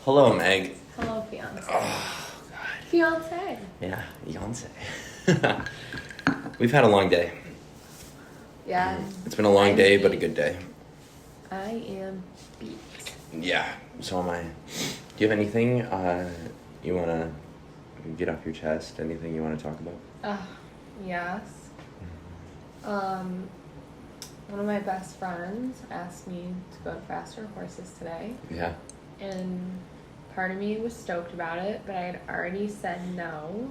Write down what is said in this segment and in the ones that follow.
Hello, Meg. Hello, fiance. Oh, God. Fiance. Yeah, fiance. We've had a long day. Yeah. It's been a long day, but a good day. I am beat. Yeah, so am I. Do you have anything you want to get off your chest? Anything you want to talk about? Yes. One of my best friends asked me to go to Faster Horses today. Yeah. And part of me was stoked about it, but I had already said no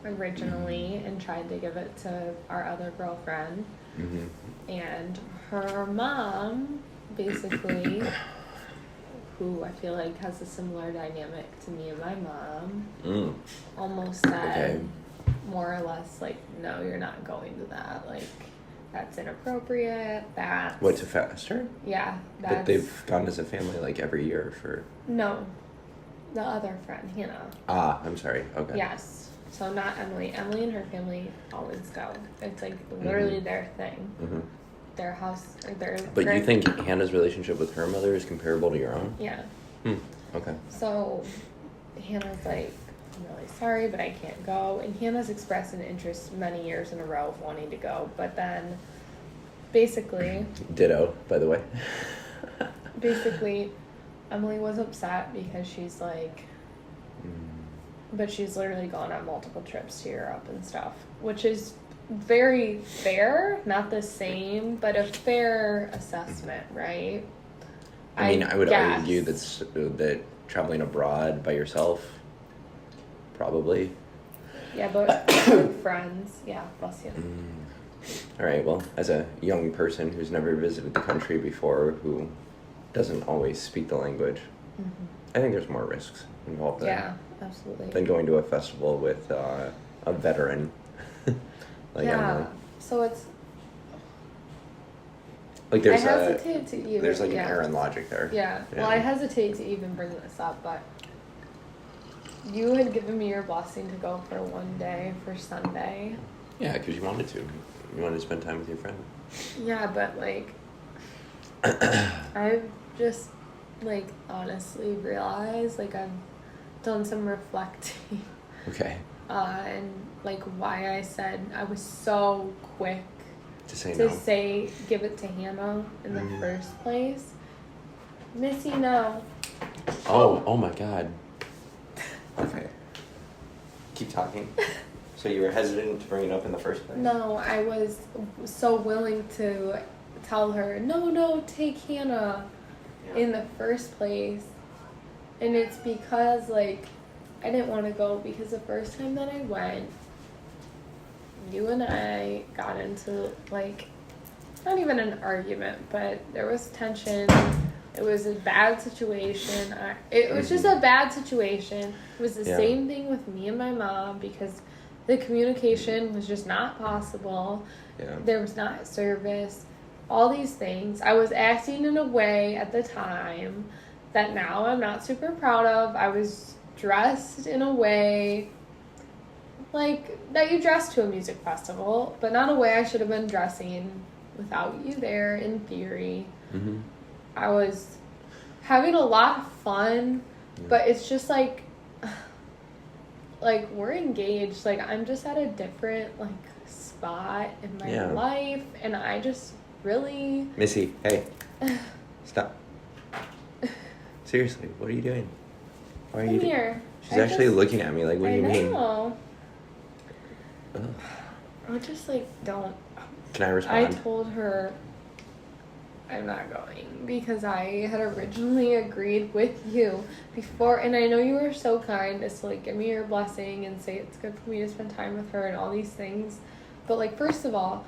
originally and tried to give it to our other girlfriend. Mm-hmm. And her mom, basically, who I feel like has a similar dynamic to me and my mom, almost said more or less like, no, you're not going to that. Like, that's inappropriate. That's... What, to Faster? Yeah. But they've gone as a family like every year for... No. The other friend, Hannah. I'm sorry. Okay. Yes. So not Emily. Emily and her family always go. It's like literally their thing. Mm-hmm. Their house or their... But you think Hannah's relationship with her mother is comparable to your own? Yeah. Okay. So Hannah's like, I'm really sorry, but I can't go. And Hannah's expressed an interest many years in a row of wanting to go. But then basically... Ditto, by the way. Basically, Emily was upset because she's like... But she's literally gone on multiple trips to Europe and stuff, which is very fair, not the same, but a fair assessment, right? I mean, I would argue that traveling abroad by yourself, probably. Yeah, but friends, yeah, bless you. All right, well, as a young person who's never visited the country before, who doesn't always speak the language, I think there's more risks involved there. Yeah, absolutely. Than going to a festival with a veteran like Emily. So it's... Like there's I hesitate to even... There's like an error in logic there. Yeah. Well, I hesitate to even bring this up, but you had given me your blessing to go for one day for Sunday. Yeah, because you wanted to. You wanted to spend time with your friend. Yeah, but like... I've just... like honestly realized like I've done some reflecting and like why I said I was so quick to say give it to Hannah in the first place. Missy, no. Oh my God. Okay, keep talking. So you were hesitant to bring it up in the first place? No, I was so willing to tell her no, take Hannah in the first place, and it's because like I didn't want to go because the first time that I went, you and I got into like not even an argument, but there was tension. It was a bad situation. It was just a bad situation. It was the same thing with me and my mom because the communication was just not possible. There was not service. All these things. I was acting in a way at the time that now I'm not super proud of. I was dressed in a way like that you dress to a music festival, but not a way I should have been dressing without you there in theory. I was having a lot of fun, but it's just like we're engaged. Like I'm just at a different like spot in my life, and I just really... Missy, hey. Stop. Seriously, what are you doing? Why are you here. She's actually looking at me like, what do you mean? I know. I just like don't... Can I respond? I told her I'm not going because I had originally agreed with you before, and I know you were so kind as to like give me your blessing and say it's good for me to spend time with her and all these things, but like first of all,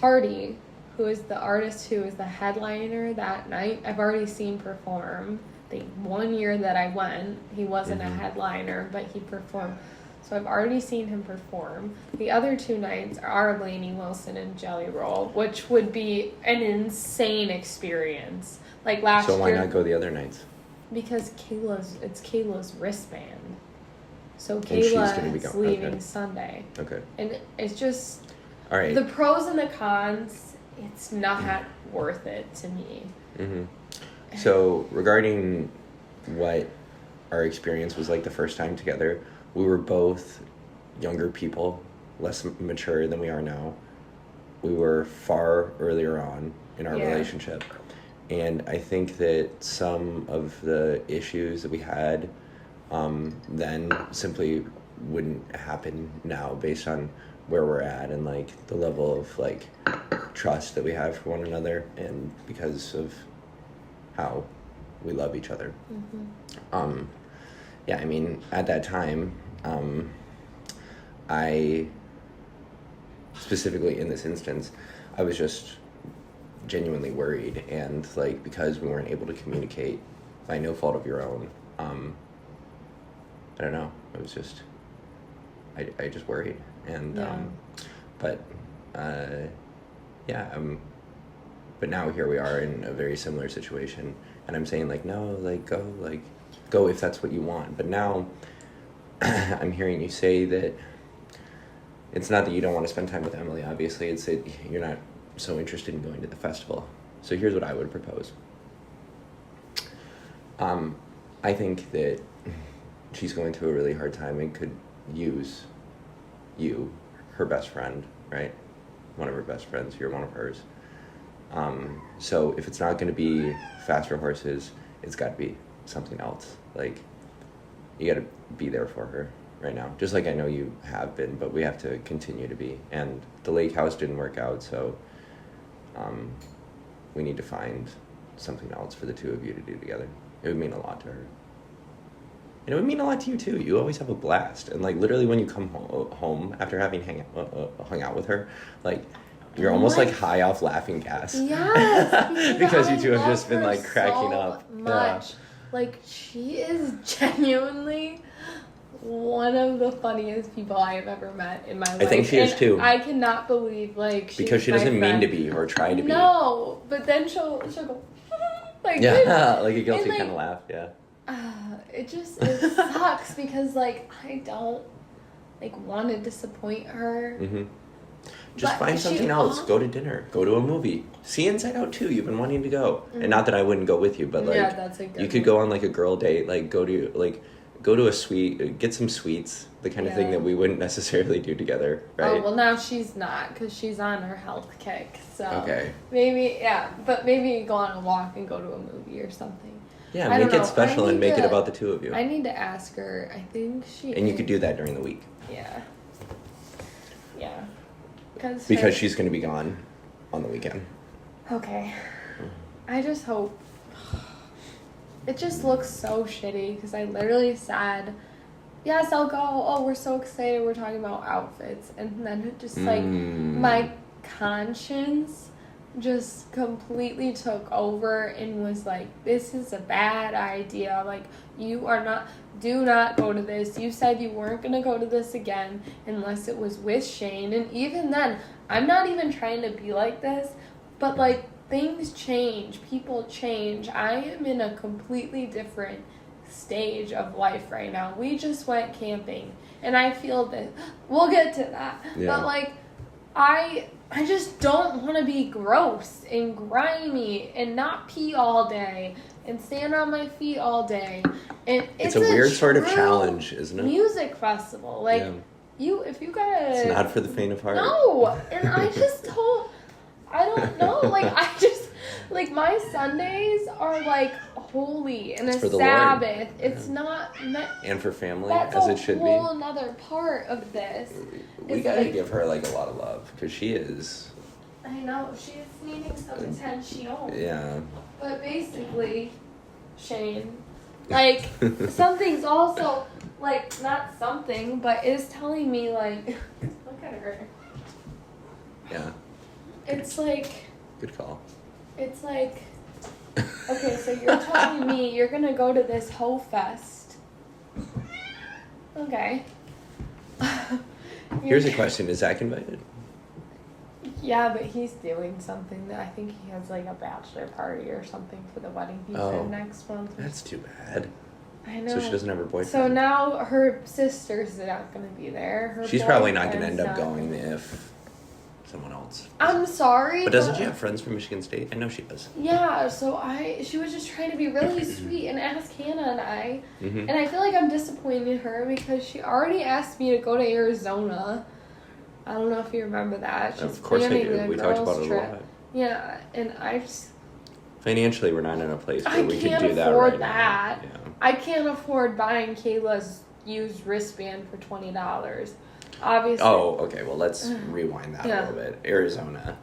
Hardy, who is the artist who is the headliner that night, I've already seen perform. The one year that I went, he wasn't a headliner, but he performed. So I've already seen him perform. The other two nights are Lainey Wilson and Jelly Roll, which would be an insane experience. Like last year. So why not go the other nights? Because it's Kayla's wristband. So Kayla's leaving Sunday. Okay. And it's just... All right. The pros and the cons... It's not worth it to me. So regarding what our experience was like the first time together. We were both younger people, less mature than we are now. We were far earlier on in our relationship. And I think that some of the issues that we had then simply wouldn't happen now based on where we're at and like the level of like trust that we have for one another and because of how we love each other. Yeah, I mean, at that time, I specifically in this instance, I was just genuinely worried, and like because we weren't able to communicate by no fault of your own, I don't know, it was just I just worried, and but now here we are in a very similar situation, and I'm saying like no, like go if that's what you want. But now I'm hearing you say that it's not that you don't want to spend time with Emily, obviously, it's that you're not so interested in going to the festival. So here's what I would propose. I think that she's going through a really hard time and could use you, her best friend, right? One of her best friends, you're one of hers. So if it's not going to be faster horses, it's got to be something else. Like, you got to be there for her right now, just like I know you have been, but we have to continue to be. And the lake house didn't work out, so we need to find something else for the two of you to do together. It would mean a lot to her. And it would mean a lot to you too. You always have a blast, and like literally when you come home after having hung out with her, like you're almost like high off laughing gas. Yes, because you two have just been like cracking so up. Much. Yeah. Like she is genuinely one of the funniest people I have ever met in my life. I think she is too. I cannot believe like because she doesn't mean to be or try to be. No, but then she'll go like like a guilty kind of laugh. Yeah. It sucks because like I don't like want to disappoint her. Mm-hmm. Just find something else. Go to dinner. Go to a movie. See Inside Out 2. You've been wanting to go, and not that I wouldn't go with you, but like that's a good you could go on like a girl date. Like go to a sweet, get some sweets, the kind of thing that we wouldn't necessarily do together, right? Oh well, now she's not because she's on her health kick. So okay. Maybe go on a walk and go to a movie or something. Yeah, make it special and make it about the two of you. I need to ask her. I think she. And you could do that during the week. Yeah. Yeah. Because she's going to be gone on the weekend. Okay. I just hope. It just looks so shitty because I literally said, yes, I'll go. Oh, we're so excited. We're talking about outfits. And then it just like my conscience just completely took over and was like, this is a bad idea. Like, do not go to this. You said you weren't going to go to this again unless it was with Shane. And even then, I'm not even trying to be like this, but like things change. People change. I am in a completely different stage of life right now. We just went camping and I feel that we'll get to that. Yeah. But like, I just don't want to be gross and grimy and not pee all day and stand on my feet all day. And it's a weird sort of challenge, isn't it? Music festival. Like, if you guys... It's not for the faint of heart. No. And I don't know. Like, like, my Sundays are, like, holy and it's a Sabbath. It's not... And for family, as it should be. That's a whole another part of this. We gotta give her, like, a lot of love, because she is... I know, she's needing some attention. Yeah. But basically, Shane, like, something's also, like, not something, but is telling me, like, look at her. Yeah. It's like... Good call. It's like, okay, so you're telling me you're gonna go to this Ho Fest. Okay. Here's a question, is Zach invited? Yeah, but he's doing something that I think he has like a bachelor party or something for the wedding he said next month. That's too bad. I know. So she doesn't have her boyfriend. So now her sister's not going to be there. She's probably not going to end up going if someone else. I'm sorry. But doesn't she have friends from Michigan State? I know she does. Yeah, so she was just trying to be really sweet and ask Hannah and I. Mm-hmm. And I feel like I'm disappointing her because she already asked me to go to Arizona. I don't know if you remember that. She's of course I do. planning We a talked about girls' it trip. a lot. Yeah, and I just... Financially, we're not in a place where we could do that I can't afford right that. now. Yeah. I can't afford buying Kayla's used wristband for $20. Obviously. Oh, okay. Well, let's rewind that Yeah. a little bit. Arizona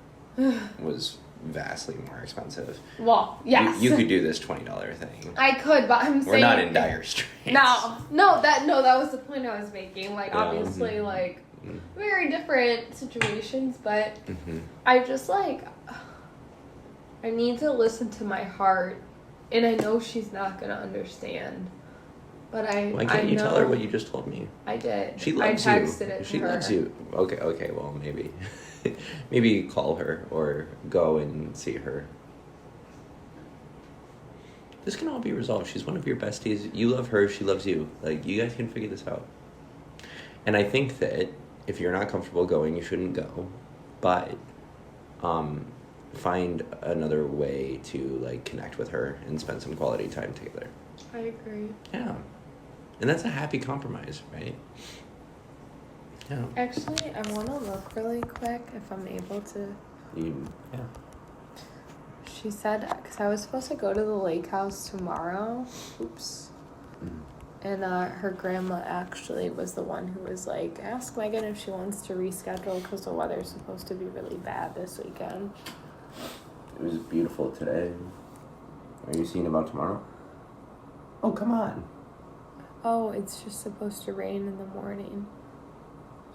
was vastly more expensive. Well, yes. You could do this $20 thing. I could, but I'm saying... We're not in dire straits. No, that was the point I was making. Like, Yeah. obviously, like, very different situations, but Mm-hmm. I just, like, I need to listen to my heart, and I know she's not going to understand, but Why can't you know, tell her what you just told me? I did. She loves I texted you. it to She her. loves you. Okay, well, maybe. Maybe call her or go and see her. This can all be resolved. She's one of your besties. You love her. She loves you. Like, you guys can figure this out. And I think that if you're not comfortable going, you shouldn't go. But find another way to, like, connect with her and spend some quality time together. I agree. Yeah. And that's a happy compromise, right? Yeah. Actually, I want to look really quick if I'm able to. Yeah. She said, because I was supposed to go to the lake house tomorrow. Oops. Mm. And her grandma actually was the one who was like, ask Megan if she wants to reschedule because the weather's supposed to be really bad this weekend. It was beautiful today. Are you seeing about tomorrow? Oh, come on. Oh, it's just supposed to rain in the morning.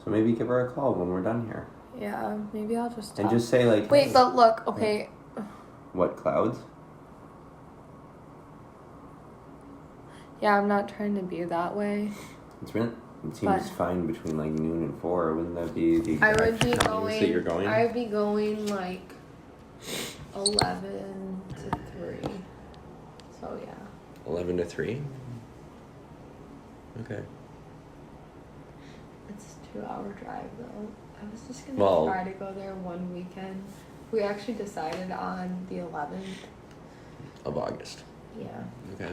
So maybe give her a call when we're done here. Yeah, maybe I'll just And just say, like... Wait, hey. but look, okay. What, clouds? Yeah, I'm not trying to be that way. It seems fine between, like, noon and 4. Wouldn't that be the I exact would be times that you're going? I would be going, like, 11 to 3. So, yeah. 11 to 3? Okay. It's a 2-hour drive, though. I was just going to try to go there one weekend. We actually decided on the 11th. Of August. Yeah. Okay.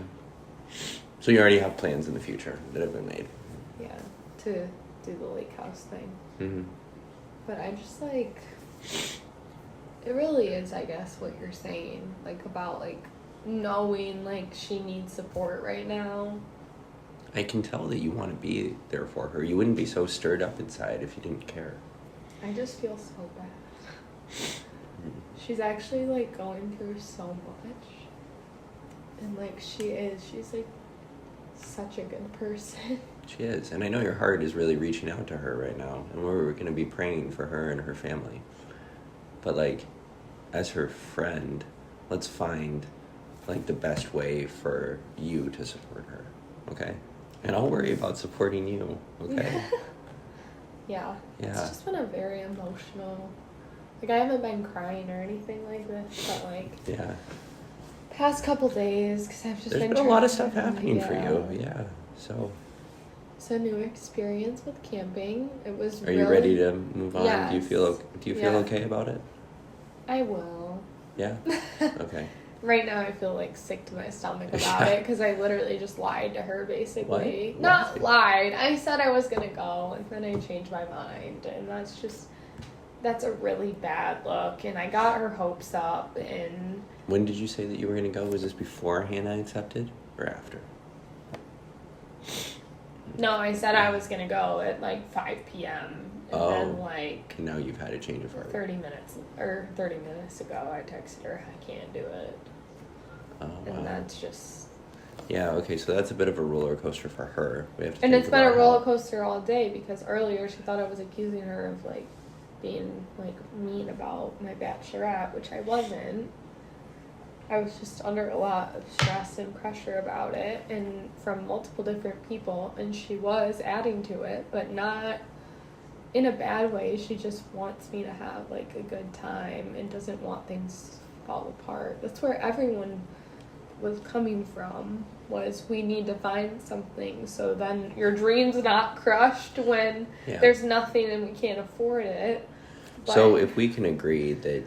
So you already have plans in the future that have been made? Yeah, to do the lake house thing. Mm-hmm. But I just, like... It really is, I guess, what you're saying. Like, about, like, knowing, like, she needs support right now. I can tell that you want to be there for her. You wouldn't be so stirred up inside if you didn't care. I just feel so bad. She's actually, like, going through so much. And, like, she's, like, such a good person. She is. And I know your heart is really reaching out to her right now. And we're going to be praying for her and her family. But, like, as her friend, let's find, like, the best way for you to support her. Okay? And I'll worry about supporting you. Okay? Yeah. Yeah. It's just been a very emotional... Like, I haven't been crying or anything like this, but, like... Yeah. Past couple days, because I've just There's been a lot of stuff happening for you. Yeah. So... It's a new experience with camping. It was Are you ready to move on? Yes. Do you feel okay about it? I will. Yeah? Okay. Right now I feel, like, sick to my stomach about it, because I literally just lied to her, basically. What? Not lied. I said I was going to go, and then I changed my mind, and that's a really bad look, and I got her hopes up, and... When did you say that you were going to go? Was this before Hannah accepted or after? No, I said I was going to go at, like, 5 p.m. And then, like... And now you've had a change of heart. 30 minutes ago, I texted her, I can't do it. Oh, wow. And that's just... Yeah, okay, so that's a bit of a roller coaster for her. We have to And think it's been a about roller how- coaster all day, because earlier she thought I was accusing her of, like, being, like, mean about my bachelorette, which I wasn't. I was just under a lot of stress and pressure about it, and from multiple different people, and she was adding to it, but not in a bad way. She just wants me to have, like, a good time and doesn't want things to fall apart. That's where everyone was coming from, was we need to find something so then your dream's not crushed when there's nothing and we can't afford it. So if we can agree that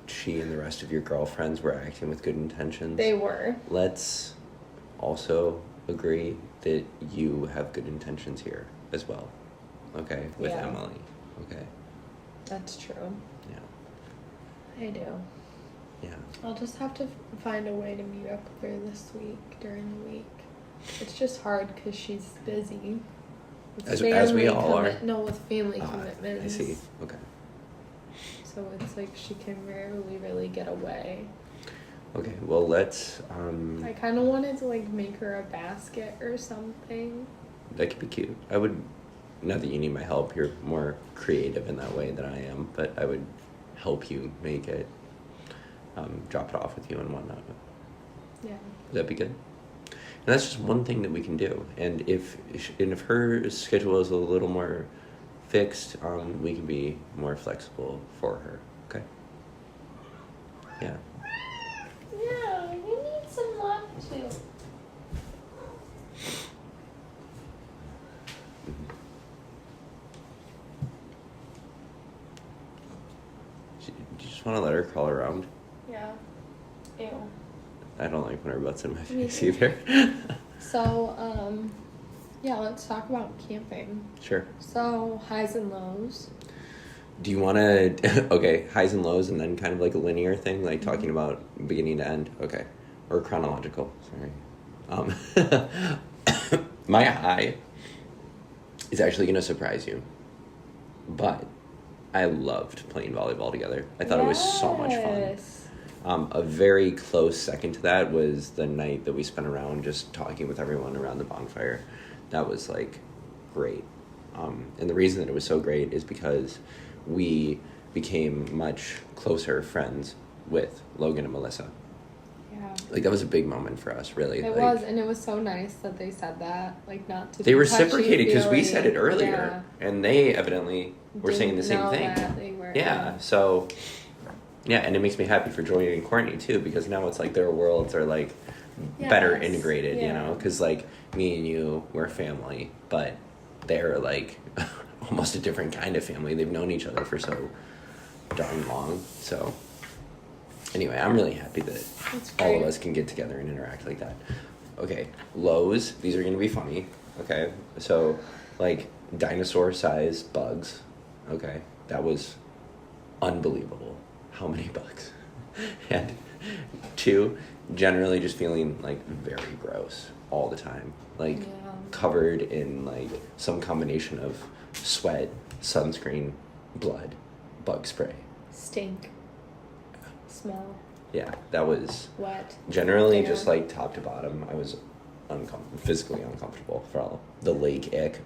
she and the rest of your girlfriends were acting with good intentions. They were. Let's also agree that you have good intentions here as well. Okay? With Emily. Okay? That's true. Yeah. I do. Yeah. I'll just have to find a way to meet up with her this week, during the week. It's just hard because she's busy. As we all are. No, with family commitments. I see. Okay. So it's like she can rarely really get away. Okay, well, let's... I kind of wanted to, like, make her a basket or something. That could be cute. I would... Not that you need my help. You're more creative in that way than I am. But I would help you make it. Drop it off with you and whatnot. Yeah. Would that be good? And that's just one thing that we can do. And if her schedule is a little more fixed, we can be more flexible for her. Okay? Yeah. Yeah, you need some love too. Do you just want to let her crawl around? Yeah. Ew. I don't like when her butt's in my face either. So, yeah, let's talk about camping. Sure. So, highs and lows. Do you want to... Okay, highs and lows and then kind of like a linear thing, like talking about beginning to end? Okay. Or chronological, sorry. My high is actually going to surprise you. But I loved playing volleyball together. I thought it was so much fun. A very close second to that was the night that we spent around just talking with everyone around the bonfire. That was, like, great. And the reason that it was so great is because we became much closer friends with Logan and Melissa. Yeah. Like, that was a big moment for us, really. It was, and it was so nice that they said that. Like, not to They be reciprocated because we touchy-feely. said it earlier. Yeah. And they evidently were saying the same Didn't know thing. that they were, Yeah, so... Yeah, and it makes me happy for Joy and Courtney, too, because now it's like their worlds are, like, better integrated, you know? Because, like, me and you, we're family, but they're, like, almost a different kind of family. They've known each other for so darn long. So, anyway, I'm really happy that all of us can get together and interact like that. Okay, lows. These are going to be funny. Okay, so, like, dinosaur-sized bugs. Okay, that was unbelievable. How many bugs? And 2, generally just feeling, like, very gross all the time. Like, covered in, like, some combination of sweat, sunscreen, blood, bug spray. Stink. Smell. Yeah, that was... Wet. Generally, just, like, top to bottom, I was physically uncomfortable for all the lake ick.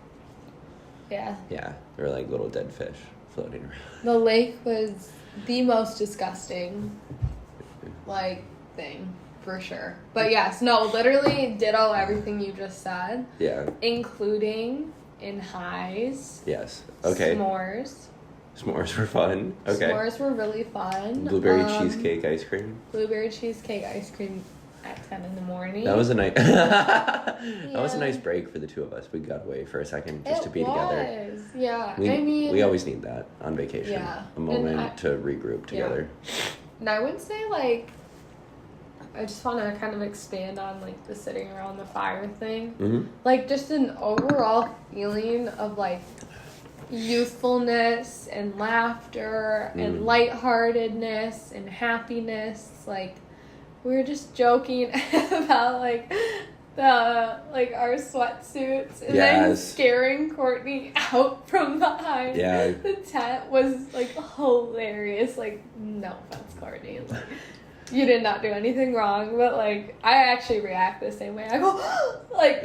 Yeah. Yeah, there were, like, little dead fish floating around. The lake was... the most disgusting, like, thing, for sure. But yes, no, literally ditto everything you just said. Yeah. Including in highs. Yes. Okay. S'mores. S'mores were fun. Okay. S'mores were really fun. Blueberry cheesecake ice cream. Blueberry cheesecake ice cream at 10 in the morning. That was a nice... That was a nice break for the two of us. We got away for a second just to be together. Yeah. We always need that on vacation. Yeah. A moment to regroup together. Yeah. And I would say, like, I just want to kind of expand on, like, the sitting around the fire thing. Mm-hmm. Like, just an overall feeling of, like, youthfulness and laughter and lightheartedness and happiness. Like, we were just joking about, like, our sweatsuits and then scaring Courtney out from behind the tent was, like, hilarious. Like, no offense, Courtney. Like, you did not do anything wrong, but, like, I actually react the same way. I go, like,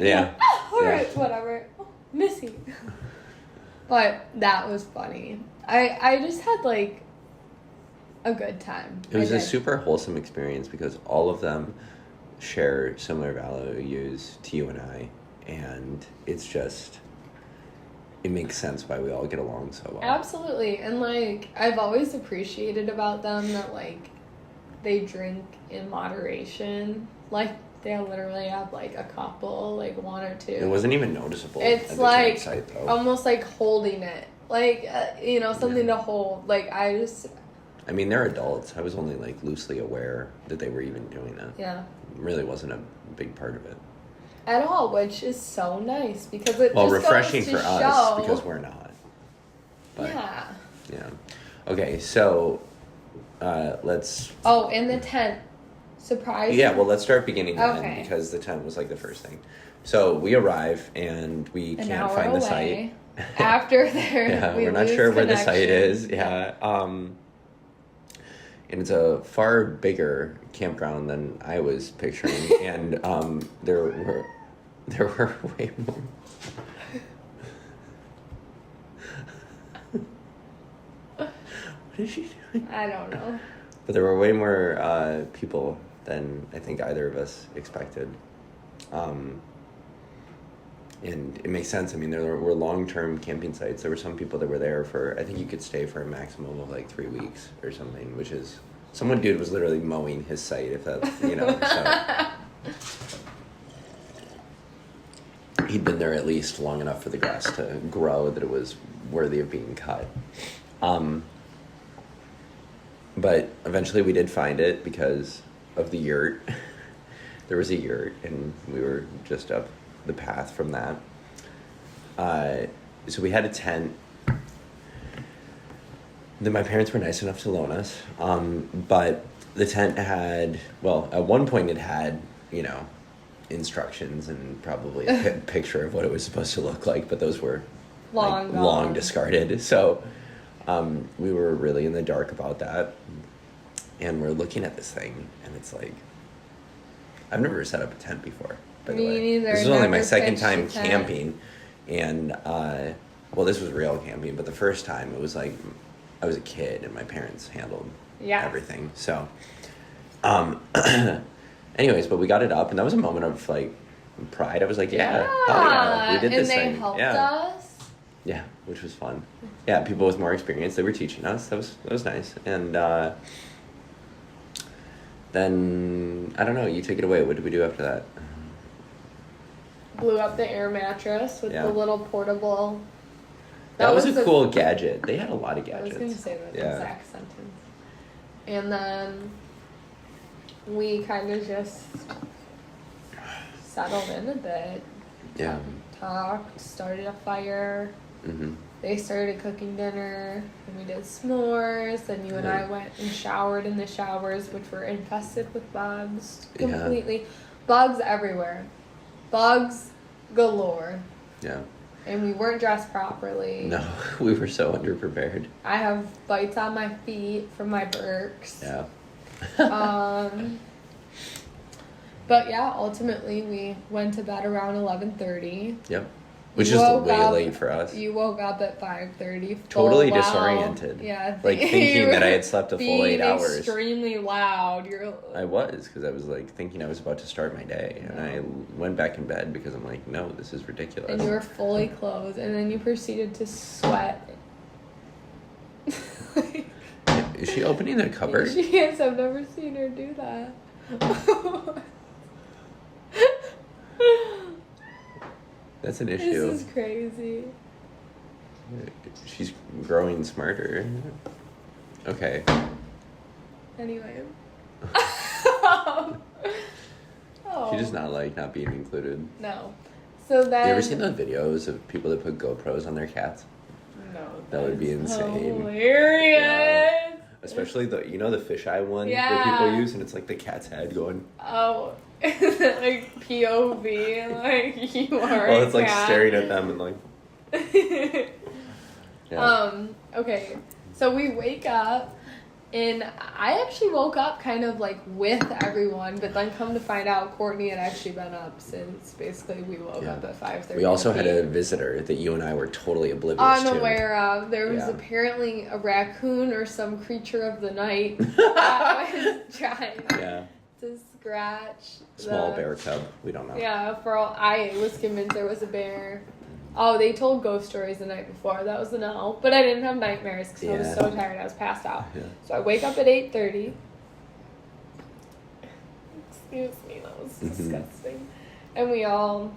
alright, whatever. Oh, Missy. But that was funny. I just had, like, a good time. It was a super wholesome experience because all of them share similar values to you and I, and it's just, it makes sense why we all get along so well. Absolutely. And, like, I've always appreciated about them that, like, they drink in moderation. Like, they literally have, like, a couple, like, 1 or 2. It wasn't even noticeable. It's at the like campsite, though. Almost like holding it Like, something to hold. Like, I mean, they're adults. I was only, like, loosely aware that they were even doing that. Yeah. It really wasn't a big part of it. At all, which is so nice because it well, just refreshing goes for to us show. because we're not. But, yeah. Yeah. Okay, so let's... Oh, and the tent. Surprise. Yeah, well, let's start beginning to Okay. end because the tent was, like, the first thing. So we arrive and we can't find the site. After there, we're not sure where the site is. Yeah. And it's a far bigger campground than I was picturing, and there were way more. What is she doing? I don't know. But there were way more people than I think either of us expected. And it makes sense. I mean, there were long-term camping sites. There were some people that were there for, I think you could stay for a maximum of like 3 weeks or something, which is, dude was literally mowing his site, if that, so. He'd been there at least long enough for the grass to grow that it was worthy of being cut. But eventually we did find it because of the yurt. There was a yurt, and we were just up the path from that. So we had a tent that my parents were nice enough to loan us. But the tent had, well, at one point it had, instructions and probably a picture of what it was supposed to look like, but those were long discarded. So we were really in the dark about that. And we're looking at this thing, and it's like, I've never set up a tent before, by the way. Me neither. This is only my second time camping, and, this was real camping, but the first time it was like, I was a kid, and my parents handled everything, so, anyways, but we got it up, and that was a moment of, like, pride. I was like, we did this thing. And they helped us. Yeah, which was fun. Yeah, people with more experience, they were teaching us. That was nice, and, then, I don't know, you take it away. What did we do after that? Blew up the air mattress with the little portable... That was a cool gadget. They had a lot of gadgets. I was going to say that exact sentence. And then we kind of just settled in a bit. Yeah. Talked, started a fire. Mm-hmm. They started cooking dinner, and we did s'mores, and you and I went and showered in the showers, which were infested with bugs completely. Yeah. Bugs everywhere. Bugs galore. Yeah. And we weren't dressed properly. No, we were so underprepared. I have bites on my feet from my Birks. Yeah. But yeah, ultimately we went to bed around 11:30. Yep. Which is way late for us. You woke up at 5:30. Totally disoriented. Yeah. Like thinking that I had slept a full 8 hours. Extremely loud. I was, because I was like thinking I was about to start my day. And I went back in bed because I'm like, no, this is ridiculous. And you were fully clothed. And then you proceeded to sweat. Is she opening the cupboard? She is. I've never seen her do that. That's an issue. This is crazy. She's growing smarter. Okay. Anyway. She does not like not being included. No. So then... You ever seen those videos of people that put GoPros on their cats? No. That would be insane. Hilarious. Yeah. Especially the fisheye one that people use, and it's like the cat's head going. Oh. Like POV, like you are. Well, it's like staring at them and like. Okay, so we wake up, and I actually woke up kind of like with everyone, but then come to find out, Courtney had actually been up since basically we woke up at 5:30. We also had a visitor that you and I were totally oblivious to. Unaware of. There was apparently a raccoon or some creature of the night that was trying to scratch. Small bear cub. We don't know. Yeah, I was convinced there was a bear. Oh, they told ghost stories the night before. That was a no. But I didn't have nightmares because I was so tired. I was passed out. Yeah. So I wake up at 8:30. Excuse me, that was disgusting. And we all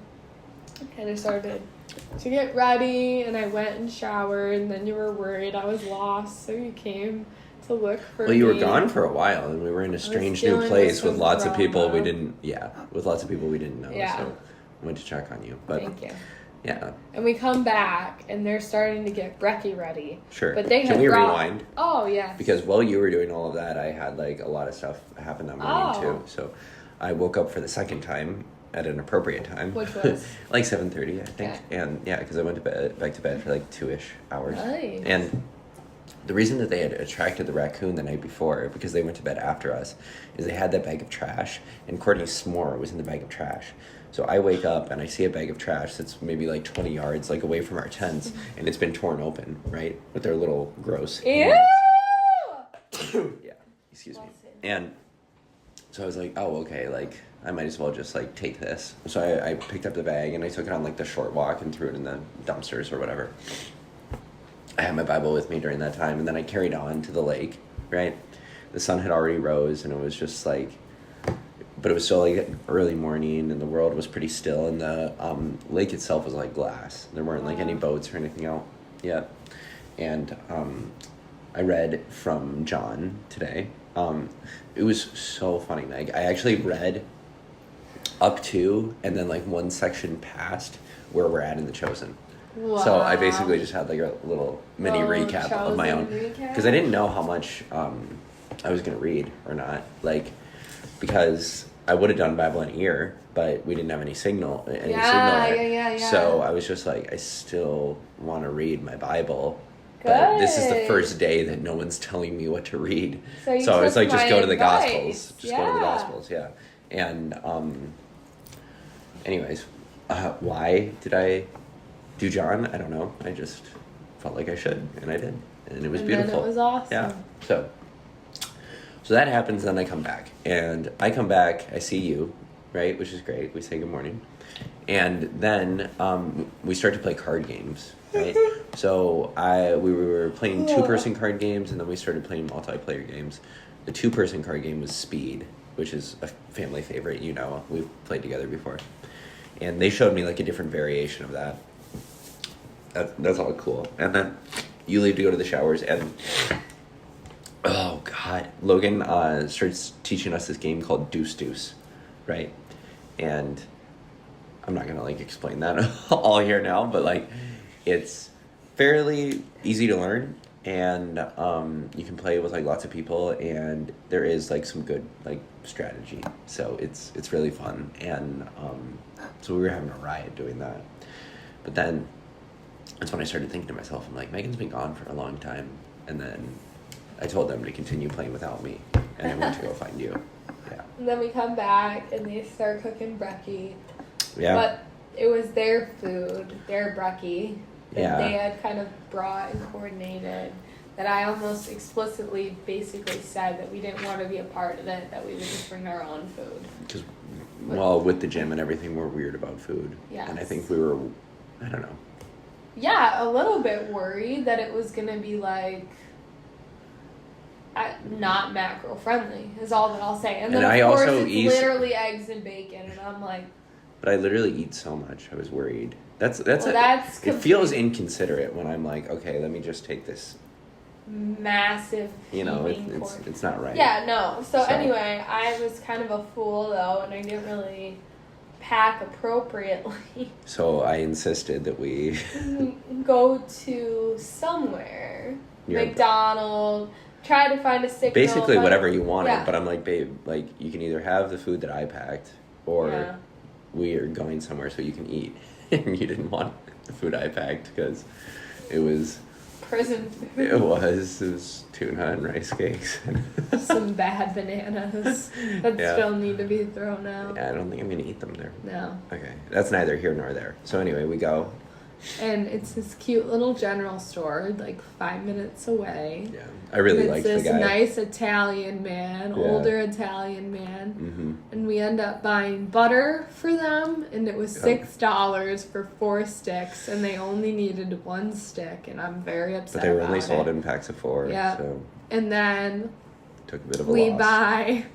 kind of started to get ready, and I went and showered, and then you were worried I was lost, so you came to look for me. Well, you were gone for a while, and we were in a strange new place with lots of people we didn't know. Yeah. So I went to check on you. But thank you. Yeah. And we come back, and they're starting to get brekkie ready. Sure. But they Can we rewind? Oh, yeah. Because while you were doing all of that, I had like a lot of stuff happen that morning too. So I woke up for the second time at an appropriate time. Which was? Like 7:30, I think. Okay. And yeah, because I went back to bed for like 2-ish hours. Nice. And the reason that they had attracted the raccoon the night before, because they went to bed after us, is they had that bag of trash, and Courtney's s'more was in the bag of trash. So I wake up and I see a bag of trash that's maybe like 20 yards like away from our tents, and it's been torn open, right? With their little gross Ew! Yeah, excuse me. And so I was like, oh, okay, like I might as well just like take this. So I picked up the bag and I took it on like the short walk and threw it in the dumpsters or whatever. I had my Bible with me during that time, and then I carried on to the lake, right? The sun had already rose, and it was just like, but it was still like early morning, and the world was pretty still, and the lake itself was like glass. There weren't like any boats or anything out yet. And I read from John today. It was so funny, Meg. I actually read up to and then like one section past where we're at in the Chosen. Wow. So I basically just had like a little mini recap of my own, because I didn't know how much I was going to read or not, like, because I would have done Bible in a year, but we didn't have any signal. Yeah. So I was just like, I still want to read my Bible. But this is the first day that no one's telling me what to read. So I was like, just go to the Gospels. Just go to the Gospels, yeah. And anyways, why did I do John? I don't know. I just felt like I should, and I did. And it was beautiful. Then it was awesome. Yeah. So that happens, then I come back. And I come back, I see you, right? Which is great. We say good morning. And then we start to play card games, right? So we were playing 2-person card games, and then we started playing multiplayer games. The 2-person card game was Speed, which is a family favorite, you know. We've played together before. And they showed me like a different variation of that. That's all cool. And then you leave to go to the showers, and oh god, Logan starts teaching us this game called Deuce Deuce, right? And I'm not gonna like explain that all here now, but like it's fairly easy to learn, and you can play with like lots of people, and there is like some good like strategy, so it's really fun. And so we were having a riot doing that, but then that's when I started thinking to myself, I'm like, Megan's been gone for a long time. And then I told them to continue playing without me, and I went to go find you. Yeah. And then we come back, and they start cooking brekkie. Yeah. But it was their food, their brekkie, that they had kind of brought and coordinated, that I almost explicitly basically said that we didn't want to be a part of it, that we would just bring our own food. Because, well, with the gym and everything, we're weird about food. Yes. And I think we were, I don't know. Yeah, a little bit worried that it was going to be like not macro friendly is all that I'll say. And then and of course also it's literally eggs and bacon, and I'm like, but I literally eat so much. I was worried. It feels inconsiderate when I'm like, okay, let me just take this massive, you know, it's not right. Yeah, no. So anyway, I was kind of a fool though, and I didn't really pack appropriately. So I insisted that we go to somewhere, McDonald's, try to find a signal. Basically whatever you wanted, but I'm like, babe, like you can either have the food that I packed, or we are going somewhere so you can eat. And you didn't want the food I packed because it was prison food. It was tuna and rice cakes. Some bad bananas that still need to be thrown out. Yeah, I don't think I'm going to eat them there. No. Okay, that's neither here nor there. So anyway, we go. And it's this cute little general store, like 5 minutes away. Yeah, I really liked the guy. It's this nice Italian man, older Italian man. Mm-hmm. And we end up buying butter for them, and it was $6 for 4 sticks, and they only needed 1 stick, and I'm very upset about it. But they were only sold in packs of 4. Yeah. So. And then took a bit of a we loss. buy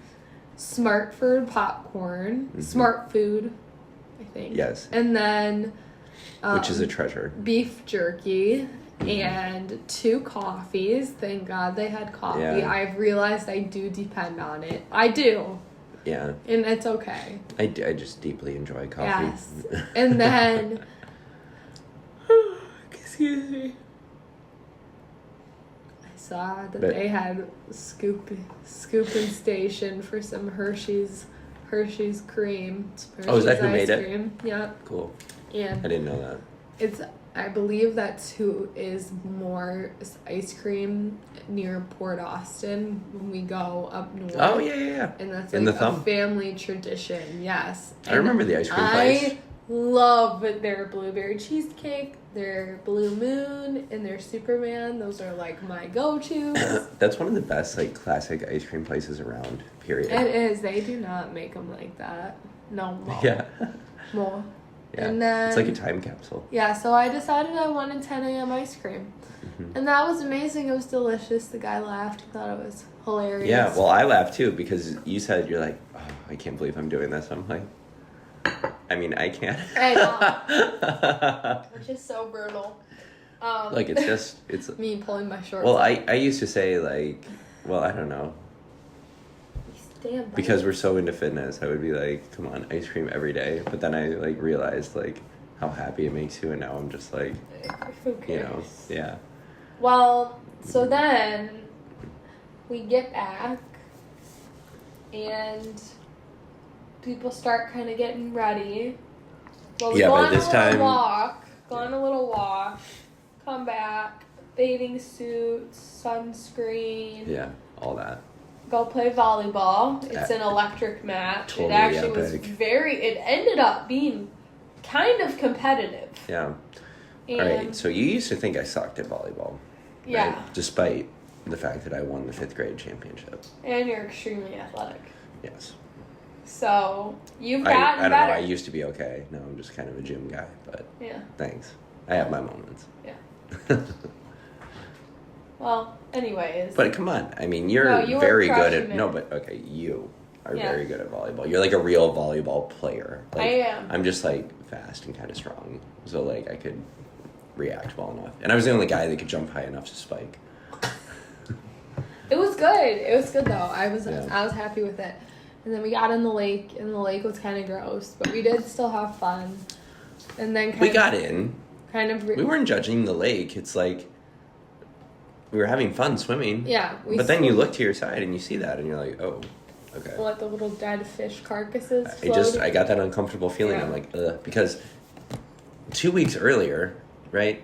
Smartfood popcorn, Smart Food, I think. Yes. And then which is a treasure. Beef jerky and 2 coffees. Thank God they had coffee. Yeah. I've realized I do depend on it. I do. Yeah. And it's okay. I just deeply enjoy coffee. Yes. And then... excuse me. I saw that they had scooping station for some Hershey's cream. Is that who Hershey's made ice it? cream. Yeah. Cool. And I didn't know that. I believe that's who is more ice cream near Port Austin when we go up north. Oh, yeah. And that's In like the a thumb? family tradition, yes. I remember the ice cream place. I love their blueberry cheesecake, their Blue Moon, and their Superman. Those are like my go-tos. That's one of the best, like, classic ice cream places around, period. It is. They do not make them like that. No more. Yeah. More. Yeah. And then, it's like a time capsule. Yeah, so I decided I wanted 10 a.m. ice cream. Mm-hmm. And that was amazing. It was delicious. The guy laughed. He thought it was hilarious. Yeah, well, I laughed too because you said you're like, oh, I can't believe I'm doing this. I'm like, I mean, I can't. I know. Which is so brutal. Like, it's me pulling my shorts. Well, I used to say, like, well, I don't know. Because we're so into fitness, I would be like, come on, ice cream every day. But then I, like, realized, like, how happy it makes you. And now I'm just like, who cares? you know, yeah. Well, so then we get back and people start kind of getting ready. Well, we go on a little walk, come back, bathing suits, sunscreen. Yeah, all that. Go play volleyball. It's an electric match. Totally it actually epic. it ended up being kind of competitive. Yeah. And all right, so you used to think I sucked at volleyball. Yeah. Right? Despite the fact that I won the 5th grade championship. And you're extremely athletic. Yes. So, you've I gotten don't better. know, I used to be okay. Now I'm just kind of a gym guy, but Yeah. thanks. I have my moments. Yeah. Well, anyways. But come on, I mean, you're you very were good at... crushing No, it. but okay, you are very good at volleyball. You're like a real volleyball player. Like, I am. I'm just like fast and kind of strong. So like I could react well enough. And I was the only guy that could jump high enough to spike. It was good. It was good, though. I was Yeah. happy with it. And then we got in the lake, and the lake was kind of gross. But we did still have fun. And then We got in. We weren't judging the lake. It's like... We were having fun swimming. Yeah. But then you look to your side and you see that and you're like, oh, okay. What, the little dead fish carcasses floating? I got that uncomfortable feeling. Yeah. I'm like, ugh. Because 2 weeks earlier, right?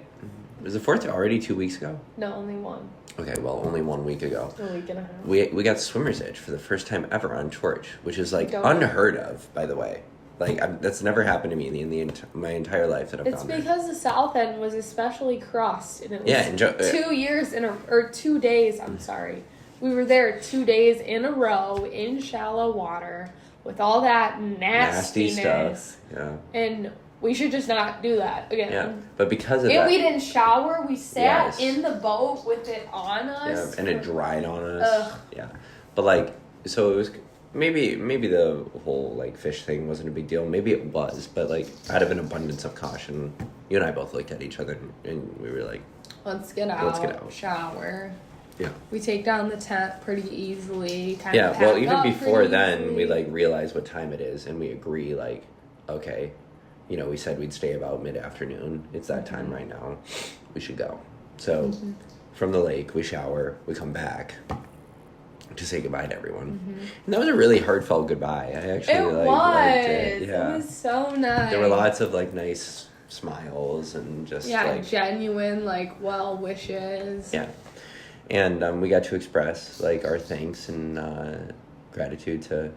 Was the 4th already 2 weeks ago? No, only one. Okay, well, only 1 week ago. A week and a half. We got swimmer's itch for the first time ever on torch, which is like unheard of, by the way. Like that's never happened to me in my entire life that I've It's gone there. because the South End was especially crust, and it was and 2 years or 2 days. I'm sorry, we were there 2 days in a row in shallow water with all that nasty nastiness. stuff. Yeah, And we should just not do that again. yeah. But because of and that, we didn't shower. We sat Yes. in the boat with it on us. yeah, and it dried on us. Ugh. Yeah, but like, so it was. Maybe the whole like fish thing wasn't a big deal. Maybe it was, but like out of an abundance of caution, you and I both looked at each other and we were like, Let's get out. Shower. Yeah. We take down the tent pretty easily. Yeah. Well, even before then, we like realize what time it is, and we agree like, okay, you know, we said we'd stay about mid-afternoon. It's that time right now. We should go. So, from the lake, we shower. We come back to say goodbye to everyone. And that was a really heartfelt goodbye. I actually liked it. Yeah. It was so nice. There were lots of like nice smiles and just like genuine like well wishes. Yeah. And we got to express like our thanks and gratitude to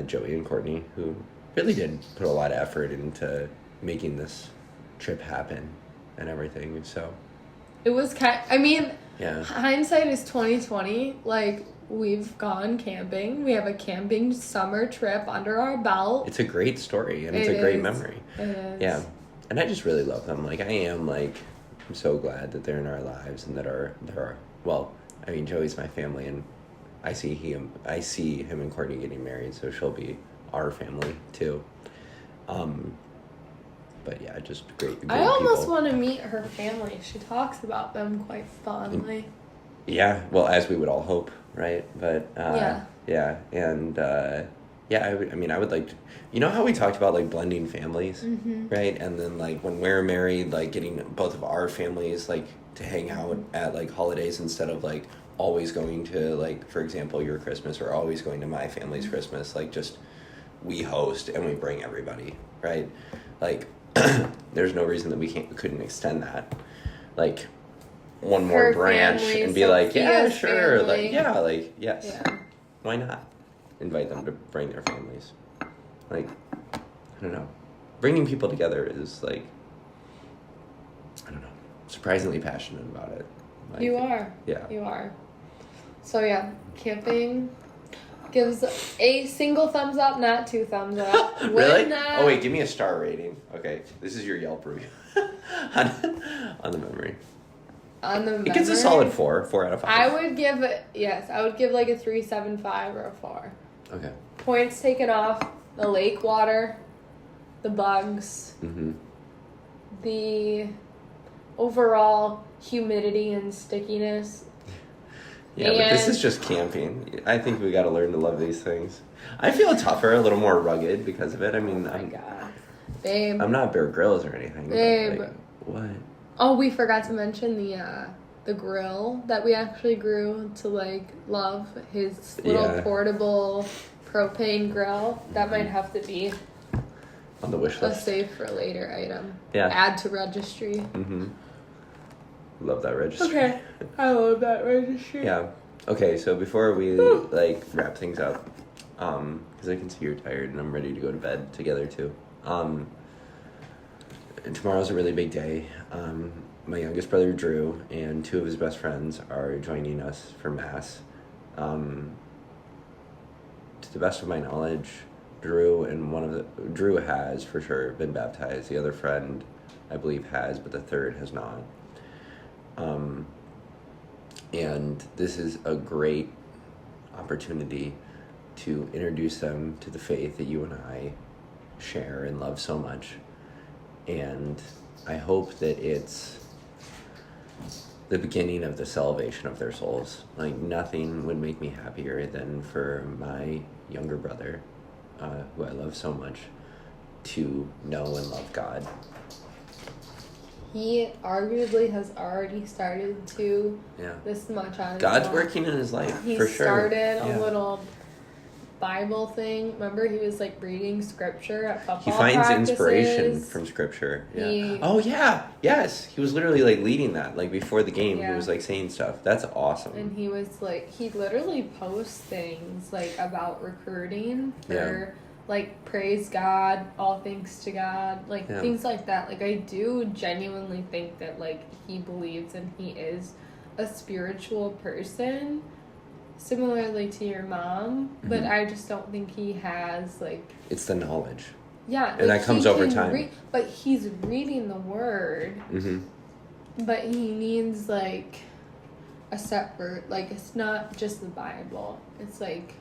Joey and Courtney, who really did put a lot of effort into making this trip happen and everything. So it was yeah. Hindsight is 2020. Like, we've gone camping. We have a camping summer trip under our belt. It's a great story, and it's a great memory. It is. Yeah. And I just really love them. Like, I'm so glad that they're in our lives and that well, I mean, Joey's my family, and I see him and Courtney getting married, so she'll be our family, too. But yeah, just great I almost people. want to meet her family. She talks about them quite fondly. Yeah, well, as we would all hope, right? But Yeah. yeah, and yeah, I would like to, you know how we talked about like blending families, right? And then like when we're married, like getting both of our families like to hang out at like holidays instead of like always going to like, for example, your Christmas or always going to my family's Christmas. Like just we host and we bring everybody, right? Like there's no reason that we couldn't extend that, like one more Her branch family, and be like, yeah, Sophia's sure, family. like yeah, like yes, Yeah. why not invite them to bring their families? Like I don't know, bringing people together is like, I don't know, surprisingly passionate about it. Like, You are. Yeah. You are. So yeah, camping gives a single thumbs up, not 2 thumbs up. Really? Oh wait, give me a star rating. Okay, this is your Yelp review on the memory. On the It gets a solid 4 out of 5. I would give like a 3.75 or a 4. Okay. Points taken off the lake water, the bugs, the overall humidity and stickiness. Yeah, but this is just camping. I think we got to learn to love these things. I feel tougher, a little more rugged because of it. I mean, God. Babe. I'm not Bear Grylls or anything. Babe. But like, what? Oh, we forgot to mention the grill that we actually grew to like love. His little portable propane grill. That might have to be on the wish list. A save for later item. Yeah. Add to registry. Love that registry. Okay. I love that registry. Yeah. Okay, so before we like wrap things up, because I can see you're tired and I'm ready to go to bed together too. Tomorrow's a really big day. My youngest brother Drew and 2 of his best friends are joining us for Mass. To the best of my knowledge, Drew has for sure been baptized. The other friend, I believe, has, but the third has not. And this is a great opportunity to introduce them to the faith that you and I share and love so much. And I hope that it's the beginning of the salvation of their souls. Like, nothing would make me happier than for my younger brother, who I love so much, to know and love God. He arguably has already started to this much on his God's own. working in his life, he for sure. He started a little Bible thing. Remember, he was like reading scripture at football He finds practices. Inspiration from scripture. Yeah. Yes. He was literally like leading that. Like before the game, he was like saying stuff. That's awesome. And he was like, he literally posts things like about recruiting for like praise God, all thanks to God, like things like that. Like I do genuinely think that like he believes and he is a spiritual person. Similarly to your mom, but I just don't think he has, like... It's the knowledge. Yeah. And that comes over time. But he's reading the word. But he needs, like, a separate... Like, it's not just the Bible. It's, like...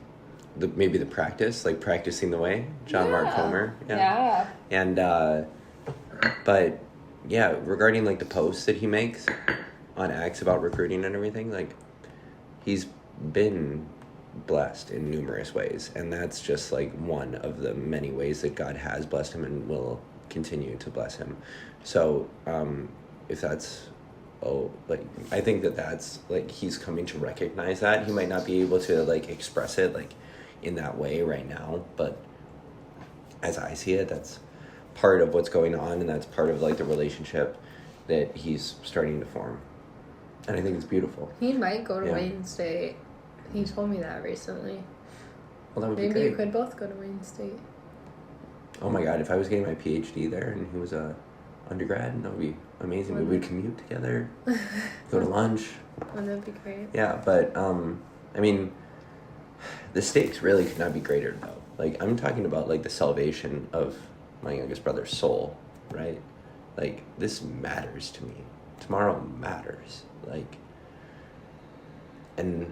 Maybe the practice, like practicing the way. John Mark Comer. Yeah. And, but, yeah, regarding, like, the posts that he makes on Acts about recruiting and everything, like, he's been blessed in numerous ways, and that's just like one of the many ways that God has blessed him and will continue to bless him. So if that's I think that's like he's coming to recognize that. He might not be able to like express it like in that way right now, but as I see it, that's part of what's going on, and that's part of like the relationship that he's starting to form, and I think it's beautiful. He might go to Wayne State. He told me that recently. Well, that would be great. Maybe you could both go to Wayne State. Oh my God, if I was getting my PhD there and he was a undergrad, that would be amazing. We would commute together, go to lunch. Wouldn't that be great? Yeah, but, I mean, the stakes really could not be greater, though. Like, I'm talking about, like, the salvation of my youngest brother's soul, right? Like, this matters to me. Tomorrow matters. Like, and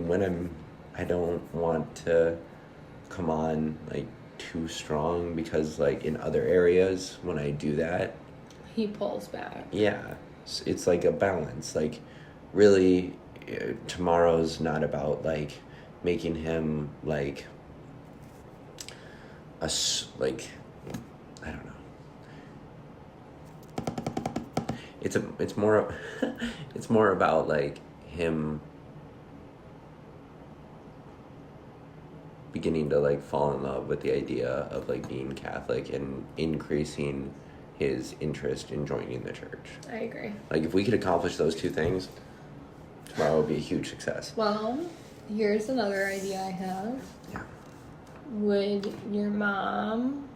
when I don't want to come on like too strong because, like, in other areas, when I do that, he pulls back. Yeah. It's like a balance. Like, really, tomorrow's not about, like, making him, like, like, I don't know. It's more, it's more about, like, him beginning to, like, fall in love with the idea of, like, being Catholic and increasing his interest in joining the church. I agree. Like, if we could accomplish those two things, tomorrow would be a huge success. Well, here's another idea I have. Yeah. Would your mom,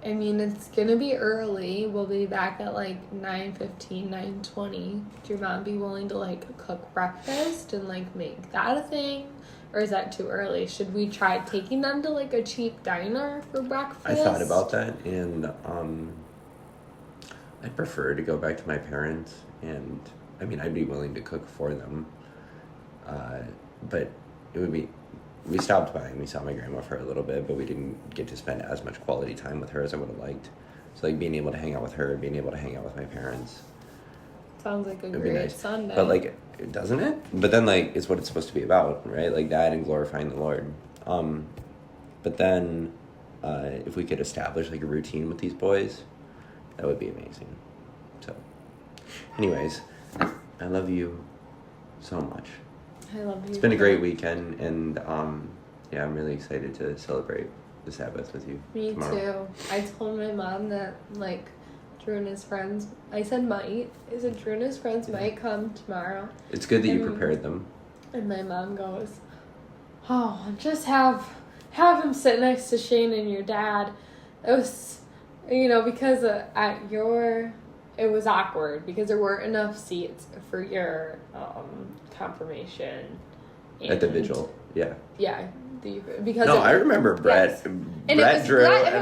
I mean, it's gonna be early, we'll be back at like 9:15, 9:20. Would your mom be willing to like cook breakfast and like make that a thing? Or is that too early? Should we try taking them to like a cheap diner for breakfast? I thought about that, and I'd prefer to go back to my parents, and I mean, I'd be willing to cook for them. But it would be, we stopped by and we saw my grandma for a little bit, but we didn't get to spend as much quality time with her as I would have liked. So, like, being able to hang out with her, being able to hang out with my parents. Sounds like a It'd great be nice. Sunday. But, like, doesn't it? But then, like, it's what it's supposed to be about, right? Like, that and glorifying the Lord. But then, if we could establish, like, a routine with these boys, that would be amazing. So, anyways, I love you so much. I love you. It's been a great weekend, and yeah, I'm really excited to celebrate the Sabbath with you. Me tomorrow. too. I told my mom that, like, Drew and his friends, I said might. I said Drew and his friends might come tomorrow. It's good that you prepared them. And my mom goes, oh, just have him sit next to Shane and your dad. It was, you know, because it was awkward because there weren't enough seats for your confirmation. At the vigil, yeah. Yeah. Because I remember Brett. Yes. Brett, Drew, Brett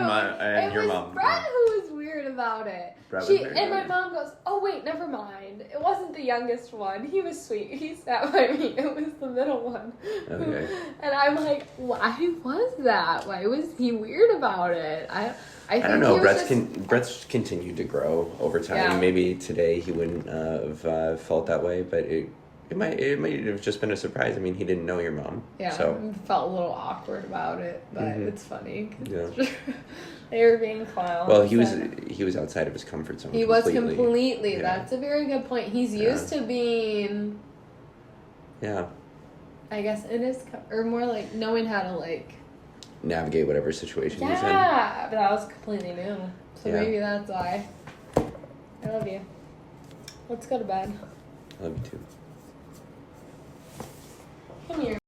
and your mom. Brett who was weird about it. My mom goes, oh wait, never mind. It wasn't the youngest one. He was sweet. He sat by me. It was the middle one. Okay. And I'm like, why was that? Why was he weird about it? I don't know. Brett's continued to grow over time. Yeah. Maybe today he wouldn't have felt that way, but it might have just been a surprise. I mean, he didn't know your mom. Yeah, so. Felt a little awkward about it, but it's funny. Yeah. They were being clowns. Well, he was outside of his comfort zone. He was completely. Yeah. That's a very good point. He's used to being. Yeah. I guess or more like knowing how to like. Navigate whatever situation he's in. Yeah, but that was completely new. So Yeah. maybe that's why. I love you. Let's go to bed. I love you too. Come here.